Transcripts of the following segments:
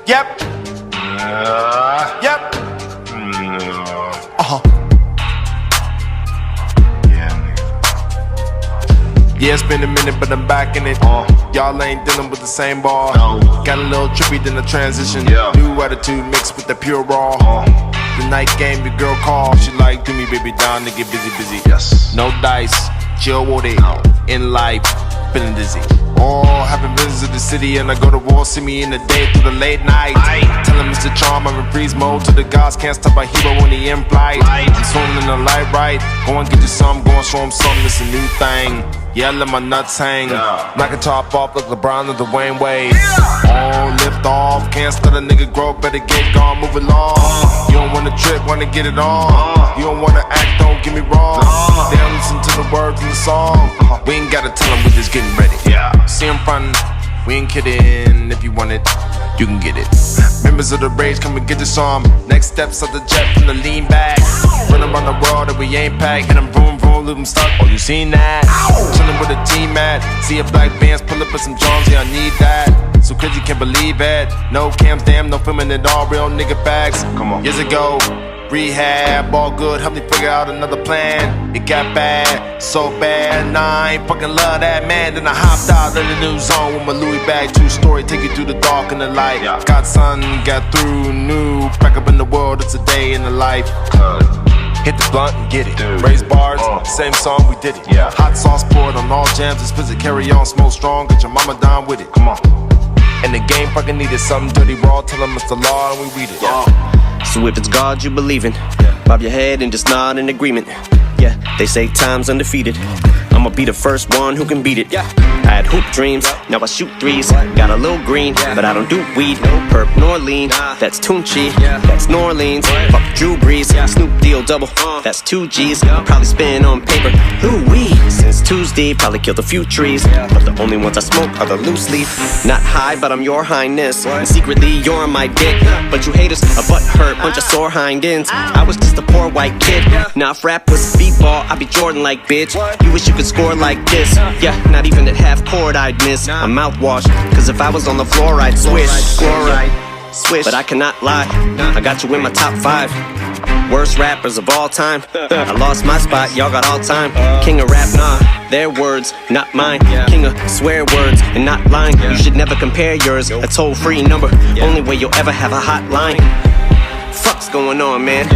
Yep. Yep. Yeah, it's been a minute, but I'm back in it. Y'all ain't dealing with the same ball. Got a little trippy, then the transition. New attitude mixed with the pure raw. The night game, your girl call. She like, do me, baby, down to get busy, busy. Yes. No dice, chill with it. In life, feeling dizzy. Having visited the city, and I go to war. See me in the day through the late night. Tell him Mr. Charm, I'm in freeze mode. To the gods, can't stop a hero when he in flight. I'm swimming in the light right. Go and get you some, go and show him something. It's a new thing. Yeah, I let my nuts hang. Knock a top off like LeBron or the Wayne Wade. Lift off, can't start a nigga grow. Better get gone, move along. You don't wanna trip, wanna get it on. You don't wanna act, don't get me wrong. They don't listen to the words in the song. We ain't gotta tell them, we just getting ready. See them frontin', we ain't kidding. If you want it, you can get it. Members of the rage, come and get this song. Next steps of the jet from the lean back. Run around the world and we ain't packed. Hit them vroom vroom, leave them stuck. Oh, you seen that? Chillin' with a team at. See a black bands, pull up with some Jones, yeah, I need that. So crazy, can't believe it. No cams, damn, no filming it all. Real nigga facts. Come on. Years ago, rehab, all good, help me figure out another plan. It got bad, so bad, nah, I ain't fucking love that man. Then I hopped out of the new zone with my Louis bag, true story, take you through the dark and the light. Got sun, got through, new, back up in the world, it's a day in the life. Hit the blunt and get it. Raise bars, same song, we did it. Hot sauce poured on all jams, it's visit, carry on, smoke strong, get your mama down with it. Come on. And the game fucking needed something dirty raw, tell them it's the law and we read it. So if it's God you believe in, bob your head and just nod in agreement. Yeah, they say time's undefeated. I'ma be the first one who can beat it. I had hoop dreams, now I shoot threes. Got a little green, but I don't do weed. No perp nor lean, that's Tunchi. That's New Orleans, fuck Drew Brees. Snoop Deal double, that's 2 G's. Probably spin on paper, Louis. Since Tuesday, probably killed a few trees. But the only ones I smoke are the loose leaf. Not high, but I'm your highness. And secretly, you're my dick. But you haters, a butt hurt, bunch of sore hind ends. I was just a poor white kid. Now if rap was speedball, I'd be Jordan like bitch. You wish you could score like this. Yeah, not even at half court I'd miss. I'm mouthwash, cause if I was on the floor I'd swish. Chloride, swish, but I cannot lie. I got you in my top 5 worst rappers of all time. I lost my spot, y'all got all time. King of rap, nah, their words, not mine. King of swear words and not lying. You should never compare yours, a toll-free number. Only way you'll ever have a hotline. Fuck's going on, man?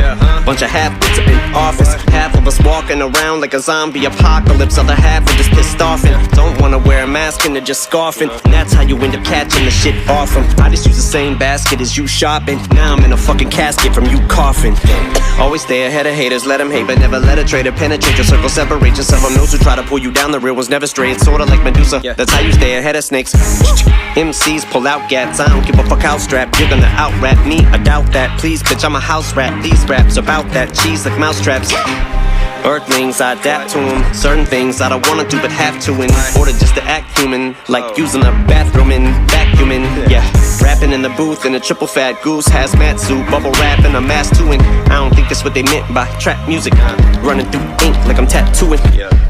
Bunch of half-wits up in office. Half of us walking around like a zombie apocalypse. Other half are just pissed off and don't wanna wear a mask and they're just scoffing. And that's how you end up catching the shit off them. I just use the same basket as you shopping. Now I'm in a fucking casket from you coughing. Always stay ahead of haters, let them hate, but never let a traitor penetrate your circle. Separate yourself from those who try to pull you down. The real one's never stray, it's sorta like Medusa. That's how you stay ahead of snakes. MCs pull out gats, I don't give a fuck how strapped. You're gonna out-rap me, I doubt that. Please, bitch, I'm a house rat. These raps about that cheese like mousetraps. Earthlings, I adapt to them. Certain things I don't wanna do but have to in order just to act human. Like using a bathroom and vacuuming. Yeah, rapping in the booth in a triple fat goose hazmat suit. Bubble wrap and a mask too. And I don't think that's what they meant by trap music. Running through ink like I'm tattooing.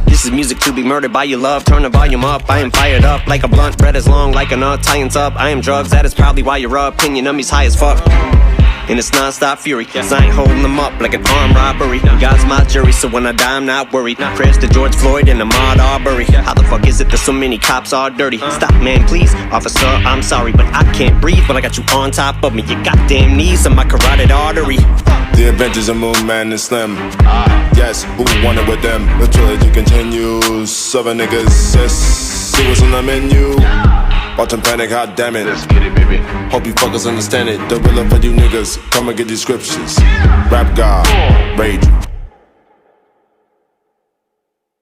This is music to be murdered by your love. Turn the volume up, I am fired up like a blunt. Bread is long like a nut, tie-ins up. I am drugs, that is probably why your opinion of me's high as fuck. And it's non-stop fury, cause I ain't holding them up like an armed robbery. God's my jury, so when I die I'm not worried. Prayers to George Floyd and Ahmaud Arbery. How the fuck is it that so many cops are dirty? Stop, man, please, officer, I'm sorry, but I can't breathe when I got you on top of me. Your goddamn knees on my carotid artery. The Adventures of Moon Man and Slim. Yes, who wanted with them? The trilogy continues. 7 niggas, yes, see what's on the menu. Watch them panic, hot damn it. Let's get it, baby. Hope you fuckers understand it. The real for you niggas, come and get these scriptures. Rap God, rage.